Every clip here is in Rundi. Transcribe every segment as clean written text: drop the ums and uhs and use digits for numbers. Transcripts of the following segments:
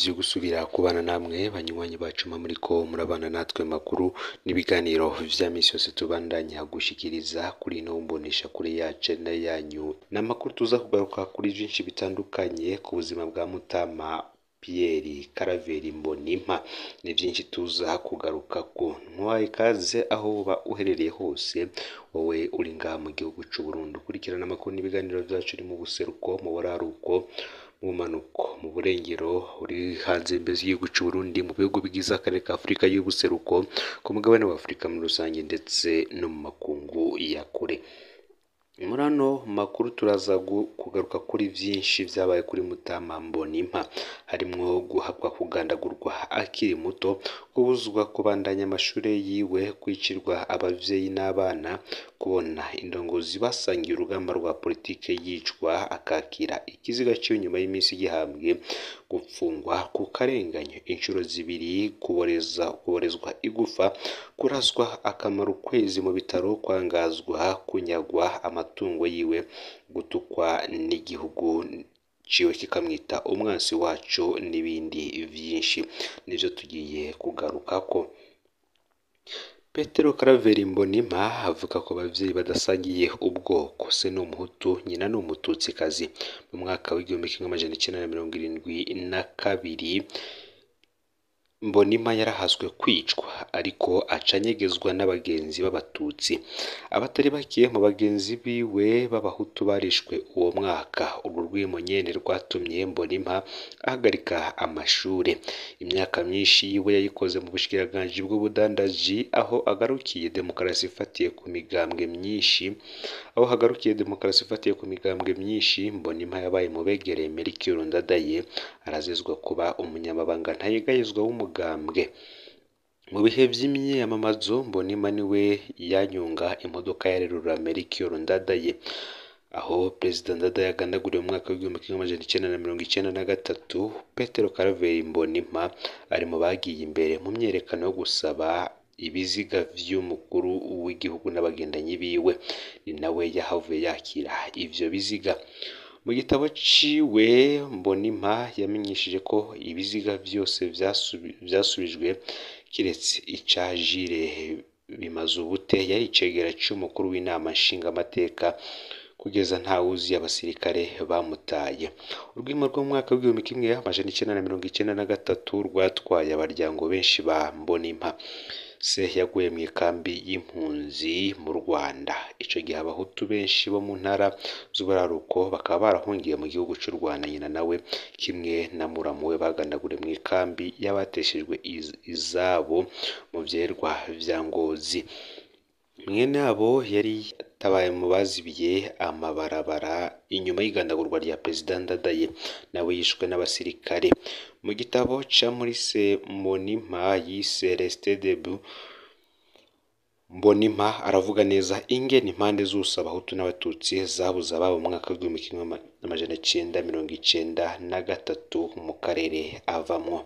vyo gusubira kubana namwe banywanyi bacu muriko murabana natwe makuru n'ibiganiro vya misi yose tubandanya gushikiriza kuri ino mbonesha kuri ya channel yanyu n'amakuru tuza kugaruka kuri vyinshi bitandukanye ku buzima bwa Mutama Pierre Karaveri Mbonimpa. Ni vyinshi tuza kugaruka ko ntwaye kaze aho uba uherereye hose wowe uri ngaha mu gihugu c'u Burundi ukurikirana amakuru n'ibiganiro vyacu uri mu buseruko mu buraruko mu manuko mu burengero uri hanze mbezi y'igihugu c'u Burundi mu bihugu bigize akarere ka Afrika y'ubuseruko ku mugabane wa Afrika muri rusange ndetse no mu makungu ya kure. Muri ano makuru turaza kugaruka kuri vyinshi vyabaye kuri Mutama Mbonimpa, harimwo guhakwa kugandagurwa akiri muto, kubuzwa kubandanya amashure yiwe, kwicirwa abavyeyi n'abana, kubona indongozi basangiye urugamba rwa politike yicwa akakira ikiziga ciwe nyuma y'imisi gihambwe, gupfungwa ku karenganyo inshuro zibiri, kuborezwa igufa, kuraswa akamara ukwezi mu bitaro, kwangazwa, kunyagwa amatungo yiwe, gutukwa n'igihugu ciwe kikamwita umwansi wacu n'ibindi vyinshi nivyo tugiye kugarukako. Petero Karaveri Mbonimpa avuga ko abavyeyi badasangiye ubwoko, se n'umuhutu nyina n'umututsikazi. Mu mwaka w'1972 Mbonimpa yarahaswe kwicwa ariko acanyegezwa n'abagenzi b'abatutsi. Abatari bake mu bagenzi biwe b'abahutu barishwe uwo mwaka. Urwo rwimo nyene rwatumye Mbonimpa ahagarika amashure. Imyaka myinshi yiwe yayikoze mu bushikiranganje bw'ubudandaji aho agarukiye demokarasi ifatiye ku migambwe myinshi. Mbonimpa yabaye mu begereye Melchior Ndadaye, arazezwa kuba umunyamabanga ntayegayezwa w'umugambwe. Mu bihe vy'imyiyamamazo Mbonimpa niwe yanyonga imodoka ya Rerura Melchior Ndadaye. Aho Perezida Ndadaye agandaguriwe mu mwaka w'1993, Petero Karaveri Mbonimpa ari mu bagiye imbere mu myerekano yo gusaba ibiziga vy'umukuru w'igihugu n'abagendanyi biwe. Ni nawe yahavuye yakira ivyo biziga. Mu gitabo ciwe Mbonimpa yamenyesheje ko ibiziga vyose vyasubijwe kiretse ica Jules Bimazubute yari icegera c'umukuru w'inama nshingamateka, kugeza ntawuzi abasirikare bamutaye. Urwimo rwo mu mwaka w'1993 rwatwaye abaryango benshi ba Mbonimpa. Se yaguye mu ikambi y'impunzi mu Rwanda. Ico gihe abahutu benshi bo mu ntara z'uburaruko bakaba barahungiye mu gihugu c'u Rwanda. Nyina nawe kimwe na muramu we bagandaguriwe mu ikambi y'abateshejwe izabo mu vyerwa vya Ngozi. Mwene abo yari tabaye mu bazibiye amabarabara inyuma y'igandagurwa rya Perezida Ndadaye, nawe yishwe n'abasirikare. Mu gitabo ca Maurice Mbonimpa yise Resté debout, Mbonimpa aravuga neza ingene impande zose abahutu n'abatutsi zabuze ababo mu mwaka w'1993 mu karere avamwo.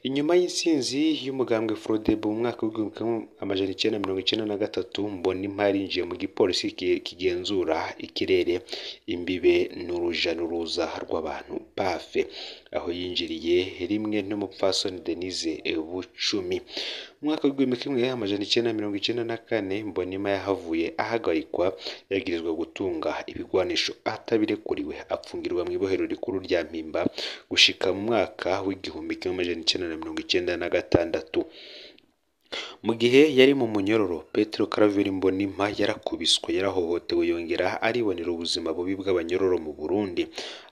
Inyuma y'insinzi y'umugambwe Frodebu mu mwaka w'1993, Mbonimpa yarinjiye mu gipolisi kigenzura ikirere, imbibe n'uruja n'uruza rw'abantu pafe, aho yinjiriye rimwe n'umupfasoni Denise Bucumi. Mu mwaka w'1994 Mbonimpa yahavuye ahagarikwa yagirizwa gutunga ibigwanisho atabirekuriwe, apfungirwa mu ibohero rikuru rya Mpimba gushika mu mwaka w'1996. Mu gihe yari mu munyororo, Petero Karaveri Mbonimpa yarakubiswe, yarahohotewe, yongera aribonera ubuzima bubi bw'abanyororo mu Burundi.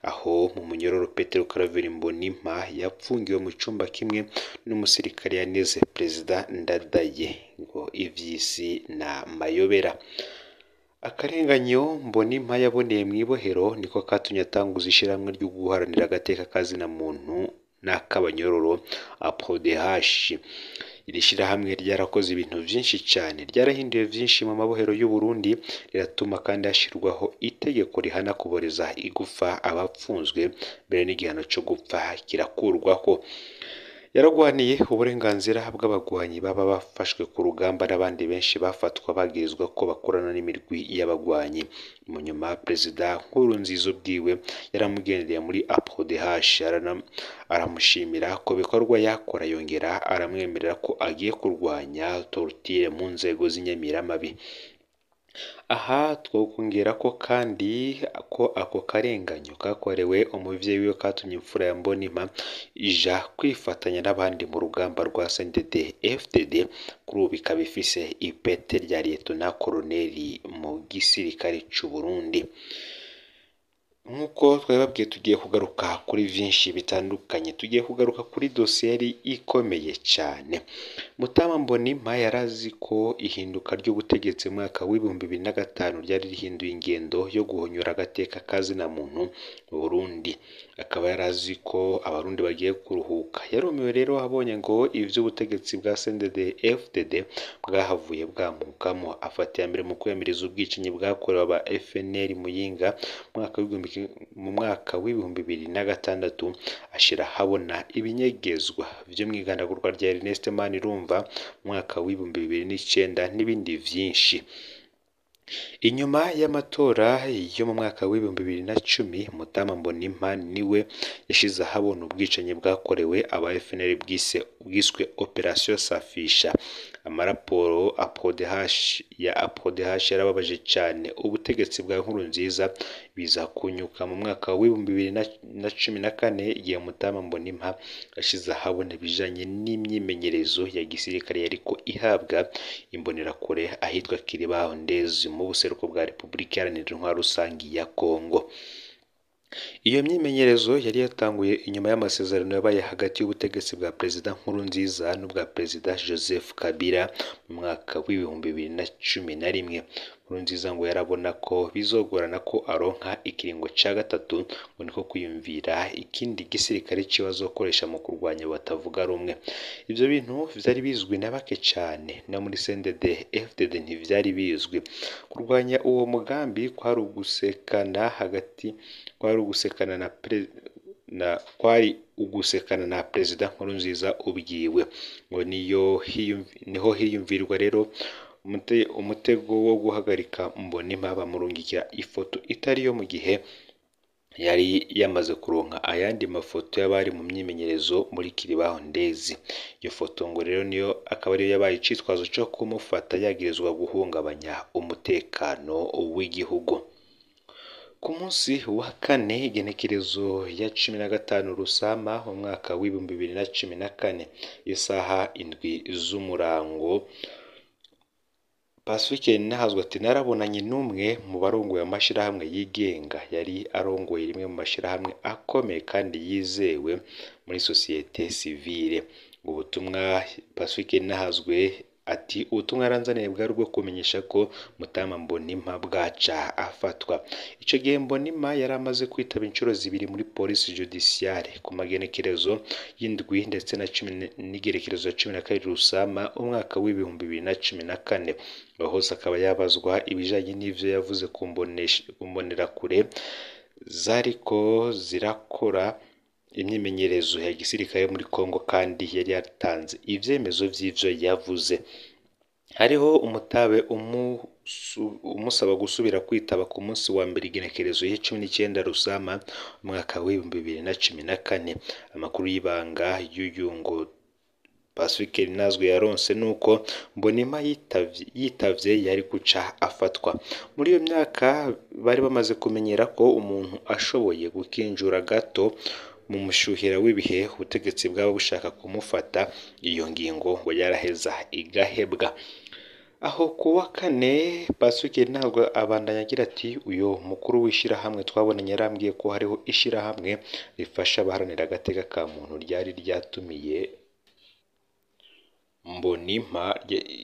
Aho mu munyororo Petero Karaveri Mbonimpa yapfungiwe mu cumba kimwe n'umusirikare yaneze Perezida Ndadaye, ngo ivy'isi na mayobera. Akarenganyo Mbonimpa yaboneye mu ibohero niko katumye atanguza ishirahamwe ryo guharanira agateka kazina muntu n'akabanyororo APRODH. Iri shirahamwe ryarakoze ibintu vyinshi cyane, ryarahinduye vyinshi mu mabohero y'u Burundi, riratuma kandi hashirwaho itegeko rihana kuboreza igufa abapfunzwe, mbere n'igihano co gupfa kirakurwaho. yaragwaniye uburenganzira bw'abagwanyi baba bafashwe ku rugamba n'abandi benshi bafatwa bagirizwa ko bakorana n'imirwi y'abagwanyi. Mu nyuma Perezida Nkurunziza ubwiwe yaramugendereye muri APRODH aramushimira ku bikorwa yakora, yongera aramwemerera ko agiye kurwanya torture mu nzego z'inyamiramabi. Aha twokongera ko kandi ko ako karenganyo kakorewe umuvyeyi wiwe katumye imfura ya Mbonimpa ija kwifatanya n'abandi mu rugamba rwa CNDD FDD, kuri ubu ikaba ifise ipete rya Lieutenant Koloneli mu gisirikare c'u Burundi. Nk'uko twababwiye tugiye kugaruka kuri vyinshi bitandukanye, tugiye kugaruka kuri dosiye yari ikomeye cyane. Mutama Mbonimpa yarazi ko ihinduka ry'ubutegetsi mu mwaka w'ibihumbi 2005 ryari rihinduye ingendo yo guhonyora agateka kazina muntu mu Burundi. Akaba yarazi ko abarundi bagiye kuruhuka. Yarumiwe rero abonye ngo ivy'ubutegetsi bwa CNDD FDD bwahavuye bwamukamo, afata mbere mu kwemeriza ubwicanyi bwakorewe aba FNL Muyinga mu mwaka w'ibihumbi 2006, ashira habona ibinyegezwa vyo mwigandagurwa rya Ernest Manirumva mu mwaka w'ibihumbi 2009 n'ibindi vyinshi. Inyuma y'amatora yo mu mwaka w'ibihumbi 2010, Mutama Mbonimpa niwe yashize ahabona ubwicanyi bwakorewe aba FNL bwiswe Operation Safisha. Amaraporo APRODH yarababaje cyane ubutegetsi bwa Nkurunziza, biza kunyuka mu mwaka w'ibihumbi 2014 igihe Mutama Mbonimpa yashize ahabona bijanye n'imyimenyerezo ya gisirikare yariko ihabwa imbonerakure ahitwa Kiribaho Ndezi mu buseruko bwa Repubulika Iharanira Intwaro Rusangi ya Kongo. Iyo myimenyerezo yari yatanguye inyuma y'amasezerano yabaye hagati y'ubutegetsi bwa Perezida Nkurunziza n'ubwa Perezida Joseph Kabila mu mwaka w'ibihumbi 2011. Nkurunziza ngo yarabona ko bizogorana ko aronka ikiringo ca gatatu, ngo niko kwiyumvira ikindi gisirikare kibazokoresha mu kurwanya batavuga rumwe. Ivyo bintu vyari bizwi na bake cyane, na muri CNDD FDD ntivyari bizwi. Kurwanya uwo mugambi kwari ugusekana na Perezida Nkurunziza ubwiwe, ngo niho hiyumvirwa rero umutego wo guhagarika Mbonimpa, bamurungikira ifoto itari yo mu gihe yari yamaze kuronka ayandi mafoto y'abari mu myimenyerezo muri Kiribaho Ndezi. Iyo foto ngo rero niyo akaba ariyo yabaye icitwazo cyo kumufata yagirizwa guhungabanya umutekano w'igihugu. Ku munsi wa kane igenekerezo ya 15 Rusama mu mwaka w'ibihumbi 2014, isaha 7 z'umurango, Pacifique Ninahazwa ati narabonanye n'umwe mu barongoye amashirahamwe yigenga, yari arongoye rimwe mu mashirahamwe akomeye kandi yizewe muri societe civile. Ubutumwa Pacifique Ninahazwe ati ubutumwa yaranzaniye bwari bwo kumenyesha ko Mutama Mbonimpa bwaca afatwa. Ico gihe Mbonimpa yari amaze kwitaba inshuro zibiri muri police judiciaire ku magenekerezo y'indwi ndetse n'igerekerezo ya 12 Rusama umwaka w'ibihumbi 2014. Hose akaba yabazwa ibijanye n'ivyo yavuze ku mbonerakure zariko zirakora imyimenyerezo ya gisirikare muri Kongo, kandi yari yatanze ivyemezo vy'ivyo yavuze. Hariho umutabe umusaba gusubira kwitaba ku munsi wa mbere igenekerezo ya 19 Rusama umwaka w'ibihumbi 2014. Amakuru y'ibanga y'uyungo Pacifique Ninahazwa yaronse nuko Mbonimpa yitavye yari guca afatwa. Muri iyo myaka bari bamaze kumenyera ko umuntu ashoboye gukinjura gato mu mushuhira w'ibihe ubutegetsi bwaba bushaka kumufata, iyo ngingo ngo yaraheza igahebwa. Aho kuwa kane Pacifique Ninahazwa abandanya agira ati uyo mukuru w'ishirahamwe twabonanye yarambwiye ko hariho ishirahamwe rifasha abaharanira agateka ka muntu ryari ryatumiye Mbonimpa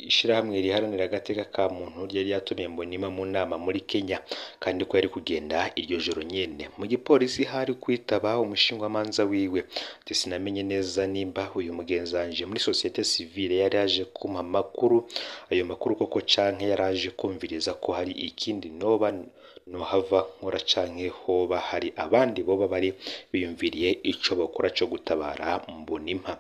ishirahamwe riharanira agateka ka muntu ryari yatumiye Mbonimpa mu nama muri Kenya kandi ko yari kugenda iryo joro nyene mu gipolisi hari kwitaba umushingwamanza wiwe ati sinamenye neza nimba uyu mugenzanje muri societe civile yari yaje kumpa makuru ayo makuru koko canke yaraje kumviriza ko hari ikindi noba nohava nkora canke hoba hari abandi boba bari biyumviriye ico bakora co gutabara Mbonimpa.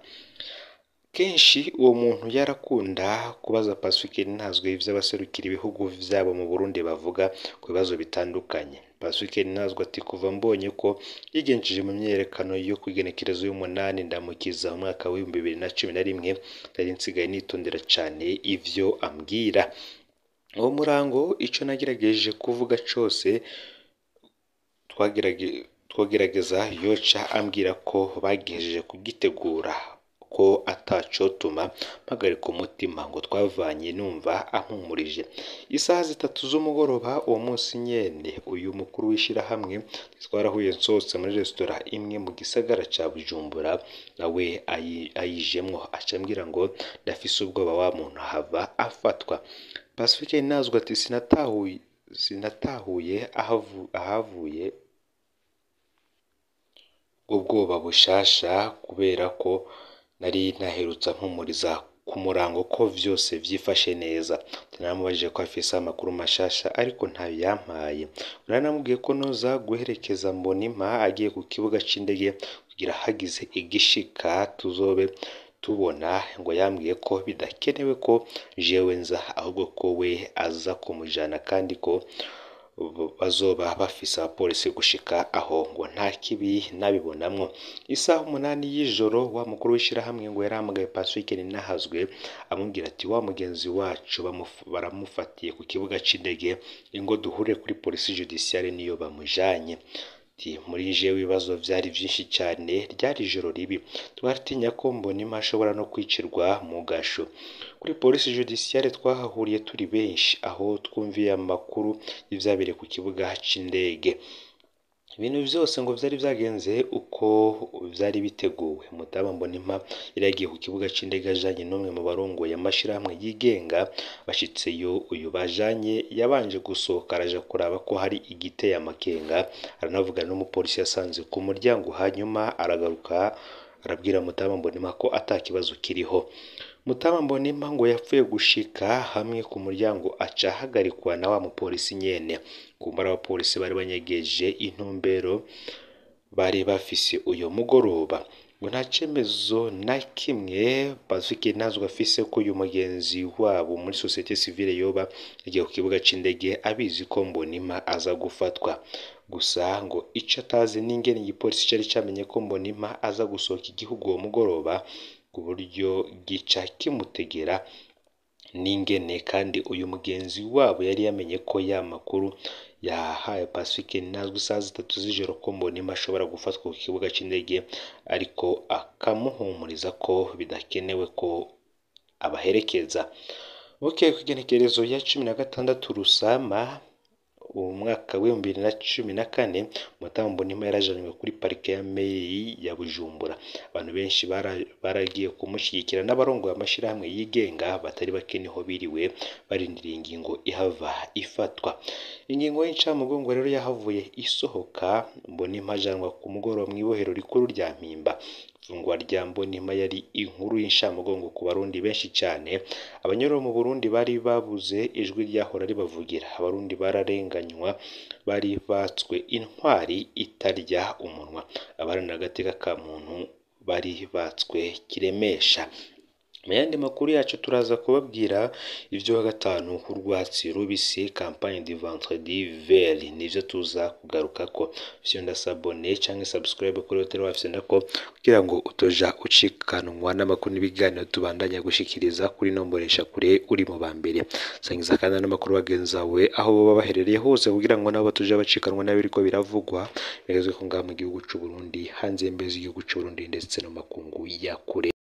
Kenshi uwo muntu yarakunda kubaza Pacifique Ntazwe ivy'abaserukira ibihugu vyabo mu Burundi bavuga ku bibazo bitandukanye. Pacifique Ntazwe ati kuva mbonye ko yigenjeje mu myerekano yo kwigenekerezo y'umunani ndamukiza mu mwaka wa 2011 ndari nsigaye nitondera cane ivyo ambwira. Uwo murango ico nagerageje kuvuga cose twagerageza yoca ambwira ko bagejeje kugitegura ko atacotuma mpagarika umutima ngo twavanye numva ampumurije. Isaha 3 z'umugoroba uwo munsi nyene uyu mukuru w'ishirahamwe twarahuye nsose muri restaurant imwe mu gisagara ca Bujumbura nawe ayijemwo acambwira ngo ndafise ubwoba wa muntu hava afatwa. Pacifique Ntazwe ati sinatahuye ahavuye ubwoba bushasha kubera ko nari naherutsa mpumuriza ku murango ko vyose vyifashe neza. Naramubajije ko afise amakuru mashasha ariko ntayo yampaye. Naramubwiye ko noza guherekeza Mbonimpa agiye ku kibuga c'indege kugira hagize igishika tuzobe tubona ngo yambwiye ko bidakenewe ko jewe nza ahubwo ko we aza kumujana kandi ko bazoba bafise abapolisi gushika aho ngo nta kibi nabibonamwo. Isaha 8 y'ijoro wa mukuru w'ishirahamwe ngo yaramagaye Pacifique Ntazwe amubwira ati wa mugenzi wacu baramufatiye ku kibuga c'indege ingo duhure kuri police judiciaire niyo bamujanye. Muri jewe ibibazo vyari vyinshi cyane ryari ijoro ribi twaratinya ko Mbonimpa ashobora no kwicirwa mu gasho. Kuri police judiciaire twahahuriye turi benshi aho twumviye amakuru y'ivyabere ku kibuga c'indege. Ibintu vyose ngo vyari vyagenze uko vyari biteguwe. Mutama Mbonimpa yaragiye ku kibuga c'indege ajanye n'umwe mu barongoye amashirahamwe yigenga bashitseyo uyu bajanye yabanje gusohoka araja kuraba ko hari igiteye amakenga aranavugana n'umupolisi yasanze ku muryango hanyuma aragaruka arabwira Mutama Mbonimpa ko atakibazo kiriho. Mutama Mbonimpa ngo yapfuye gushika hamwe ku muryango aca hagarikwa na wa mupolisi nyene. Kumbara abapolisi bari banyegeje intumbero bari bafise uyo mugoroba ngo nta cemezo na kimwe Pacifique Ntazwe afise ko uyu mugenzi wabo muri societe civile yoba yagiye ku kibuga c'indege abizi ko Mbonimpa aza gufatwa. Gusa ngo ico atazi n'ingene igipolisi cari camenye ko Mbonimpa aza gusohoka igihugu uwo mugoroba ku buryo gica kimutegera n'ingene kandi uyu mugenzi wabo yari yamenye ko ya makuru yahaye Pacifique Ntazwe isaha 3 z'ijoro ko Mbonimpa ashobora gufatwa ku kibuga c'indege ariko akamuhumuriza ko bidakenewe ko abaherekeza. Bukeye ku igenekerezo ya 16 Rusama umwaka wa 2014 Mutama Mbonimpa yarajanywe kuri parike ya mairie ya Bujumbura. Abantu benshi baragiye kumushigikira n'abarongo y'amashirahamwe yigenga batari bake niho biriwe barindiriye ingingo ihava ifatwa. Ingingo y'incamugongo rero yahavuye isohoka Mbonimpa ajanwa ku mugoroba mw'ibohero rikuru rya Mpimba. Ifungwa rya Mbonimpa yari inkuru y'incamugongo ku barundi benshi cyane. Abanyoro mu Burundi bari babuze ijwi ryahora ribavugira. Abarundi bararenganywa bari batswe intwari itarya umunwa. Abaharanira agateka ka muntu bari batswe kiremesha. Mayandi makuru yacu turaza kubabwira ivyo wa gatanu urwatsi rubisi campagne du vendredi vert nivyo tuza kugaruka ko vyo ndasabone canke subscribe kuri hotel wafise ndako kugira ngo utoja ucikanwa n'amakuru n'ibiganiro tubandanya gushikiriza kuri nomboresha kure uri mu bambere. Sangiza kandi n'amakuru bagenzawe aho baba baherereye hose kugira ngo nabo tuja bacikanwa n'abiriko biravugwa bigezwe ko ngaha mu gihugu c'u Burundi hanze mbezi igihugu c'u Burundi ndetse no makungu ya kure.